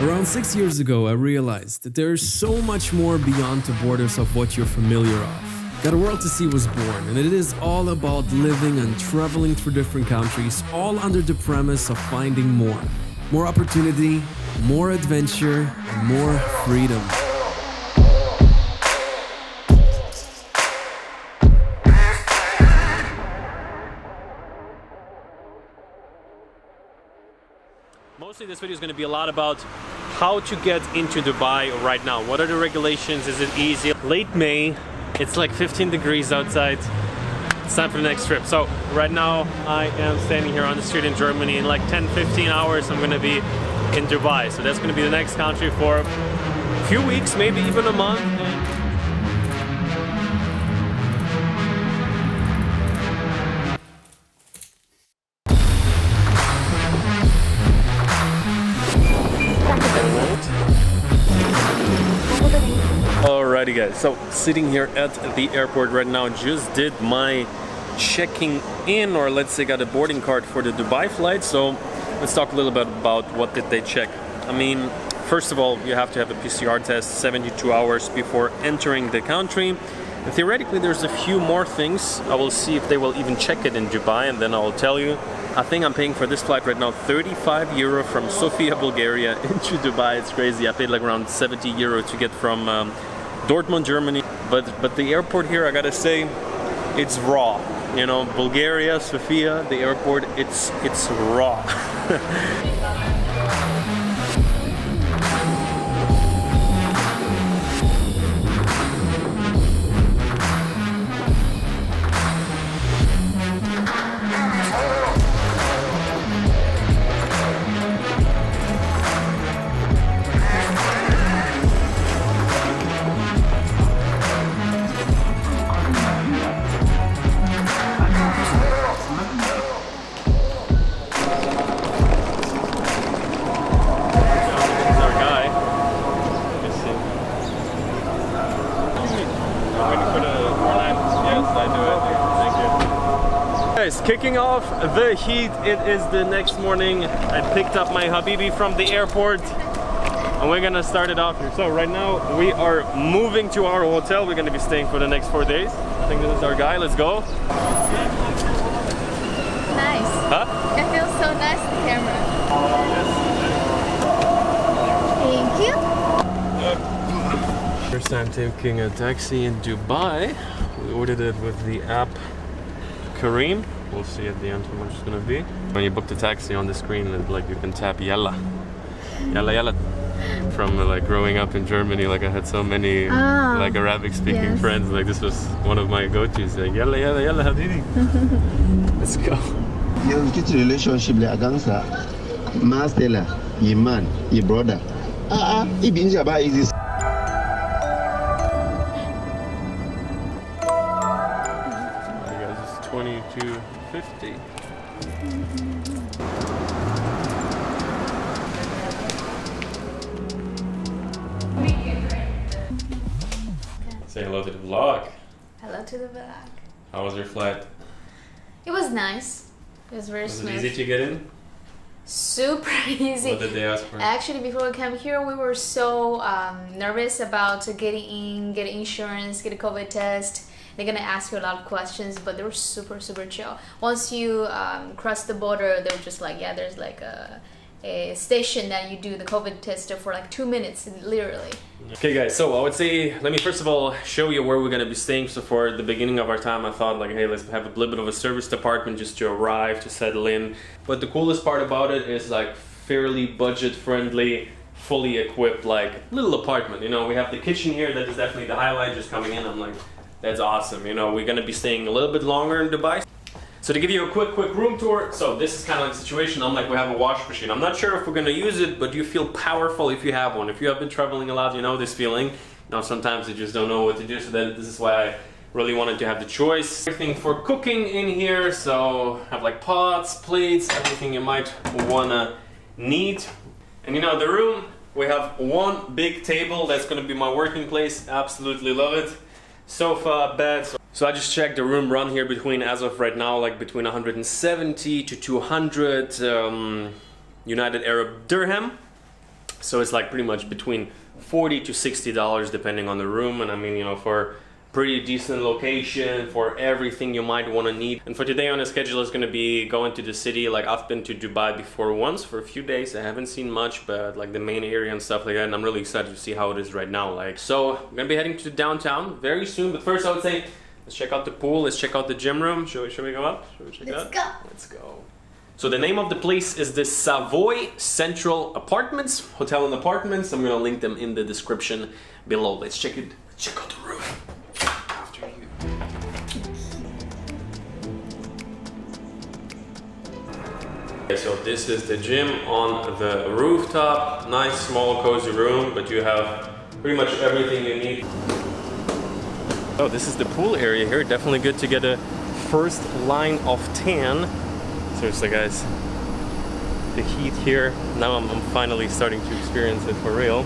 Around 6 years ago, I realized that there is so much more beyond the borders of what you're familiar of. Got a World to See was born, and it is all about living and traveling through different countries, all under the premise of finding more. More opportunity, more adventure, and more freedom. Mostly this video is going to be a lot about how to get into Dubai right now. What are the regulations? Is it easy? Late May, it's like 15 degrees outside. It's time for the next trip. So right now I am standing here on the street in Germany. In like 10-15 hours I'm going to be in Dubai. So that's going to be the next country for a few weeks, maybe even a month. Alrighty guys, so sitting here at the airport right now, just did my checking in, or let's say got a boarding card for the Dubai flight. So let's talk a little bit about what did they check. I mean, first of all, you have to have a PCR test 72 hours before entering the country. And theoretically there's a few more things. I will see if they will even check it in Dubai, and then I will tell you. I think I'm paying for this flight right now 35 euro from Sofia, Bulgaria into Dubai. It's crazy. I paid like around 70 euro to get from Dortmund, Germany. But the airport here, I gotta say, it's raw. You know, Bulgaria, Sofia, the airport, it's raw. Kicking off the heat, it is the next morning. I picked up my Habibi from the airport and we're gonna start it off here. So right now we are moving to our hotel. We're gonna be staying for the next 4 days. I think this is our guy. Let's go. Nice. Huh? It feels so nice in the camera. Thank you. First time taking a taxi in Dubai. We ordered it with the app Kareem. We'll see at the end how much it's gonna be. When you book the taxi on the screen, like you can tap Yalla. Yalla Yalla. From like growing up in Germany, like I had so many like Arabic speaking friends, like this was one of my go-tos, like Yalla Yalla Yalla Habibi. Let's go. You get relationship like Agangsa, Master, your man, your brother. He been about easy. $22.50. Say hello to the vlog. Hello to the vlog. How was your flight? It was nice. It was very smooth. Was it easy to get in? Super easy. What did they ask for? Actually, before we came here, we were so nervous about getting in, getting insurance, get a COVID test. They're gonna ask you a lot of questions, but they were super chill. Once you cross the border, they were just like, yeah, there's like a station that you do the COVID test for like 2 minutes, literally. Okay guys, so I would say, let me first of all show you where we're gonna be staying. So for the beginning of our time, I thought like, hey, let's have a little bit of a service department just to arrive, to settle in. But the coolest part about it is like fairly budget friendly, fully equipped, like little apartment. You know, we have the kitchen here, that is definitely the highlight. Just coming in, I'm like, that's awesome. You know, we're gonna be staying a little bit longer in Dubai. So to give you a quick room tour, so this is kind of like the situation. I'm like, we have a wash machine. I'm not sure if we're gonna use it, but you feel powerful if you have one. If you have been traveling a lot, you know this feeling. You know, sometimes you just don't know what to do, so then this is why I really wanted to have the choice. Everything for cooking in here, so have like pots, plates, everything you might wanna need. And you know, the room, we have one big table. That's gonna be my working place. Absolutely love it. Sofa, bed. So I just checked the room run here between, as of right now, like between 170 to 200 United Arab Dirham. So it's like pretty much between $40 to $60 depending on the room. And I mean, you know, for pretty decent location, for everything you might want to need. And for today on the schedule is going to be going to the city. Like, I've been to Dubai before once for a few days. I haven't seen much, but like the main area and stuff like that. And I'm really excited to see how it is right now. Like, so I'm going to be heading to downtown very soon. But first I would say, let's check out the pool. Let's check out the gym room. Should we go up? Should we check it out? Go. Let's go. So the name of the place is the Savoy Central Apartments, Hotel and Apartments. I'm going to link them in the description below. Let's check it. Let's check out the room. After you. Okay, so this is the gym on the rooftop. Nice, small, cozy room, but you have pretty much everything you need. Oh, this is the pool area here. Definitely good to get a first line of tan. Seriously, guys, the heat here, now I'm finally starting to experience it for real.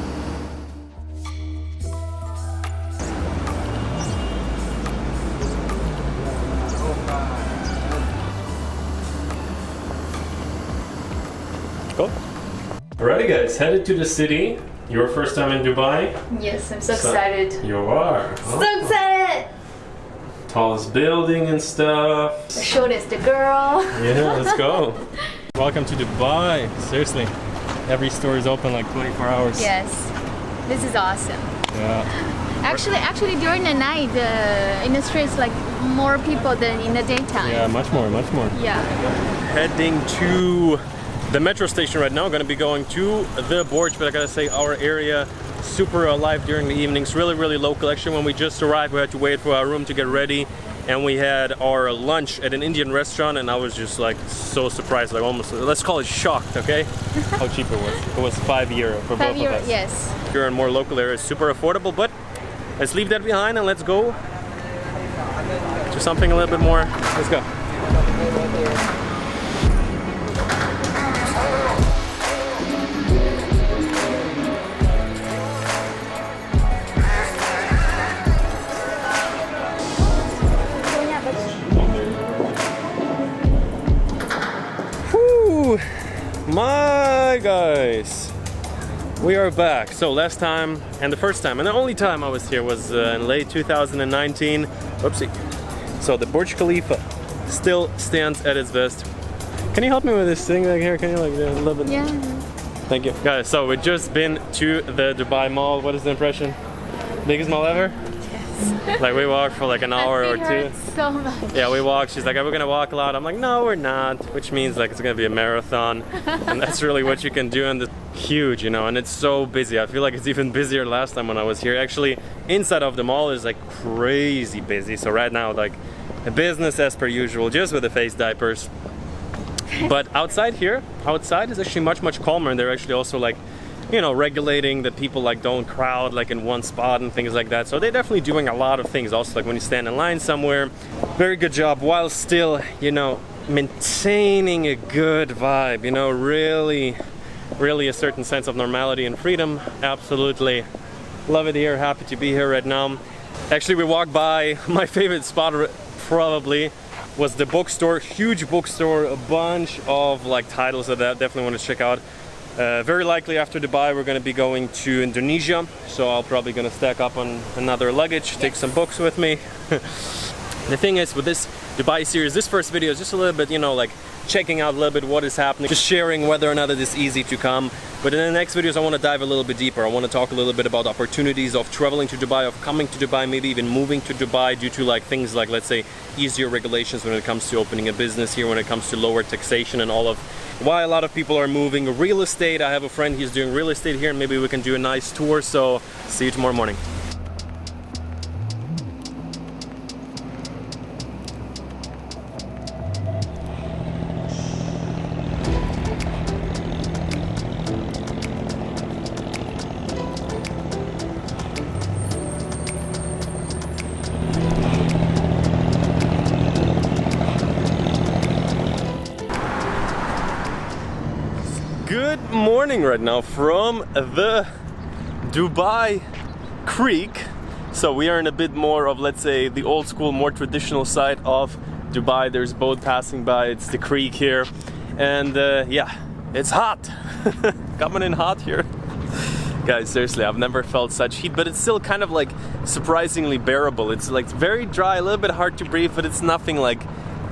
Cool. Alrighty, guys, headed to the city. Your first time in Dubai? Yes, I'm so excited. You are. So excited! Tallest building and stuff. The shortest the girl. Yeah, let's go. Welcome to Dubai. Seriously, every store is open like 24 hours. Yes, this is awesome. Yeah. Actually, during the night, in the streets, like more people than in the daytime. Yeah, much more. Yeah. Heading to the metro station right now. Going to be going to the Burj, but I gotta say our area super alive during the evenings. Really local. Actually, when we just arrived, we had to wait for our room to get ready, and we had our lunch at an Indian restaurant, and I was just like so surprised, like almost, let's call it shocked, okay? How cheap it was. It was €5 for both of us. Yes. Here in more local areas, super affordable, but let's leave that behind and let's go to something a little bit more. Let's go. My guys, we are back. So last time and the first time and the only time I was here was in late 2019. Whoopsie. So the Burj Khalifa still stands at its best. Can you help me with this thing right here? Can you like a little bit? Yeah. Thank you. Guys, so we've just been to the Dubai Mall. What is the impression? Biggest mall ever? Yes. Like we walked for like an hour or two. So much. Yeah, we walked. She's like, "Are we gonna walk a lot?" I'm like, "No, we're not," which means like it's gonna be a marathon, and that's really what you can do. And it's huge, you know, and it's so busy. I feel like it's even busier last time when I was here. Actually, inside of the mall is like crazy busy. So right now, like a business as per usual, just with the face diapers. But outside here, outside is actually much calmer, and they're actually also like, you know, regulating that people like don't crowd like in one spot and things like that. So they're definitely doing a lot of things. Also, like when you stand in line somewhere, very good job, while still, you know, maintaining a good vibe, you know, really a certain sense of normality and freedom. Absolutely love it here. Happy to be here right now. Actually, we walked by my favorite spot probably was the bookstore. Huge bookstore, a bunch of like titles that I definitely want to check out. Very likely after Dubai we're going to be going to Indonesia, so I'll probably going to stack up on another luggage, take some books with me. The thing is, with this Dubai series, this first video is just a little bit, you know, like checking out a little bit what is happening, just sharing whether or not it is easy to come. But in the next videos I want to dive a little bit deeper. I want to talk a little bit about opportunities of traveling to Dubai, of coming to Dubai, maybe even moving to Dubai due to like things like, let's say, easier regulations when it comes to opening a business here, when it comes to lower taxation and all of why a lot of people are moving. Real estate, I have a friend, he's doing real estate here, and maybe we can do a nice tour. So see you tomorrow morning. Good morning right now from the Dubai Creek. So we are in a bit more of, let's say, the old school, more traditional side of Dubai. There's a boat passing by, it's the creek here. And yeah, it's hot. Coming in hot here. Guys, seriously, I've never felt such heat, but it's still kind of like surprisingly bearable. It's like very dry, a little bit hard to breathe, but it's nothing like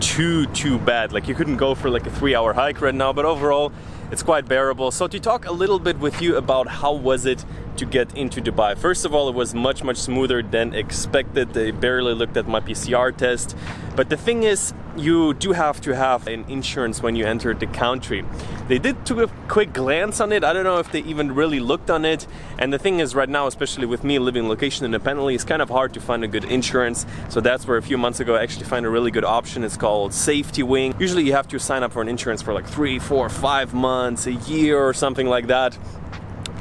too bad. Like you couldn't go for like a 3-hour hike right now, but overall it's quite bearable. So to talk a little bit with you about how was it to get into Dubai. First of all, it was much smoother than expected. They barely looked at my PCR test. But the thing is, you do have to have an insurance when you enter the country. They did took a quick glance on it. I don't know if they even really looked on it. And the thing is, right now, especially with me living location independently, it's kind of hard to find a good insurance. So that's where a few months ago I actually found a really good option. It's called Safety Wing. Usually you have to sign up for an insurance for like 3, 4, 5 months, a year or something like that.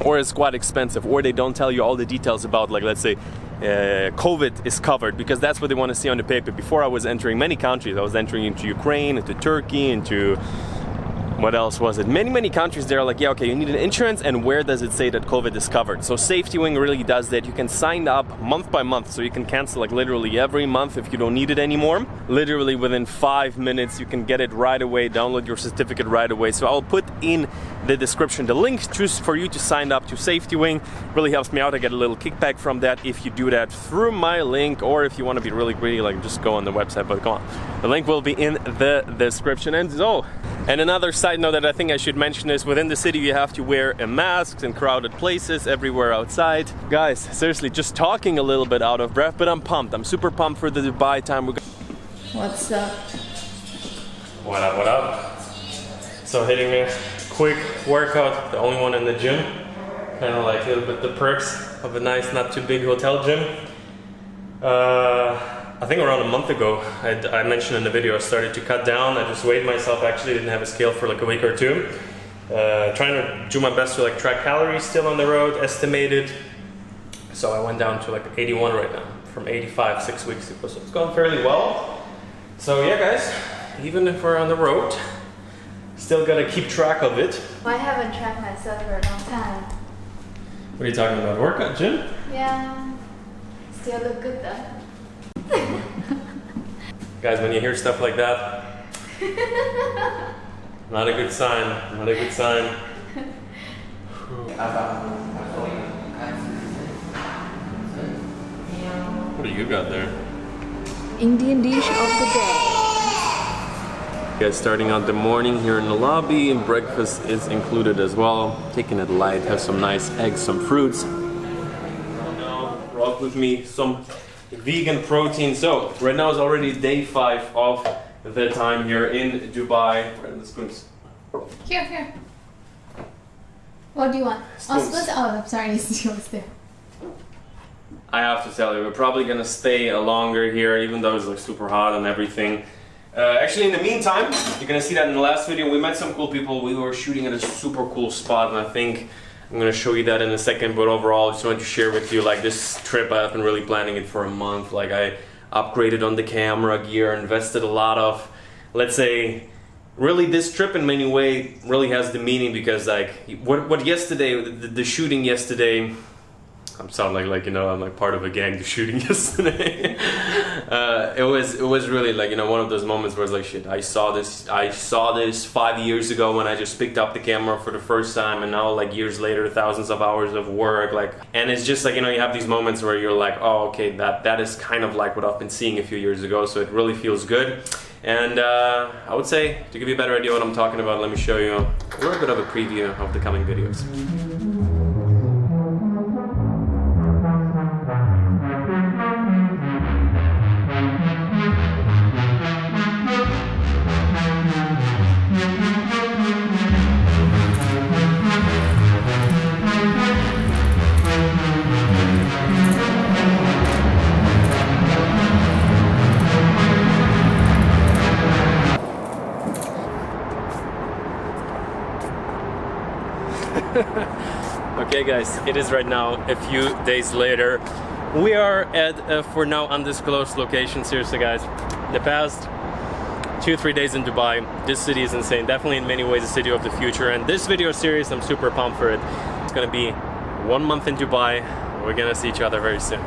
Or it's quite expensive, or they don't tell you all the details about, like, let's say COVID is covered, because that's what they want to see on the paper. Before I was entering many countries. I was entering into Ukraine, into Turkey, into what else was it? Many countries. They're like, yeah, okay, you need an insurance, and where does it say that COVID is covered? So Safety Wing really does that. You can sign up month by month, so you can cancel like literally every month if you don't need it anymore. Literally within 5 minutes you can get it right away, download your certificate right away. So I'll put in the description the link just for you to sign up to Safety Wing. Really helps me out. I get a little kickback from that if you do that through my link, or if you want to be really greedy, like just go on the website. But come on, the link will be in the description. And another side note that I think I should mention is, within the city you have to wear a mask in crowded places, everywhere outside. Guys, seriously, just talking a little bit out of breath, but I'm pumped. I'm super pumped for the Dubai time. What's up? What up? So hitting a quick workout, the only one in the gym. Kind of like a little bit the perks of a nice, not too big hotel gym. I think around a month ago, I mentioned in the video, I started to cut down. I just weighed myself, actually didn't have a scale for like a week or two. Trying to do my best to like track calories still on the road, estimated. So I went down to like 81 right now, from 85 6 weeks ago. So it's going fairly well. So yeah guys, even if we're on the road, still gotta keep track of it. Well, I haven't tracked myself for a long time. What are you talking about, workout, gym? Yeah, still look good though. Guys, when you hear stuff like that, not a good sign, not a good sign. What do you got there? Indian dish of the day. Guys, starting out the morning here in the lobby, breakfast is included as well. Taking it light, have some nice eggs, some fruits. Now, rock with me some vegan protein. So right now is already day 5 of the time here in Dubai. Where are the spoons? Here. What do you want? Spoons. Oh, I'm sorry, it's yours there. I have to tell you, we're probably gonna stay longer here, even though it's like super hot and everything. Actually, in the meantime, you're gonna see that in the last video, we met some cool people. We were shooting at a super cool spot, and I think I'm gonna show you that in a second. But overall, I just wanted to share with you, like, this trip, I've been really planning it for a month. Like, I upgraded on the camera gear, invested a lot of, let's say, really this trip in many ways really has the meaning, because like what yesterday, the shooting yesterday, I'm sounding like, you know, I'm like part of a gang, the shooting yesterday. It was really like, you know, one of those moments where it's like, shit, I saw this 5 years ago when I just picked up the camera for the first time, and now like years later, thousands of hours of work, like, and it's just like, you know, you have these moments where you're like, oh, okay, that is kind of like what I've been seeing a few years ago, so it really feels good. And I would say, to give you a better idea what I'm talking about, let me show you a little bit of a preview of the coming videos. Okay guys, it is right now a few days later. We are at a for now undisclosed location. Seriously guys, the past 2-3 days in Dubai, this city is insane. Definitely in many ways a city of the future, and this video series, I'm super pumped for it. It's gonna be 1 month in Dubai. We're gonna see each other very soon.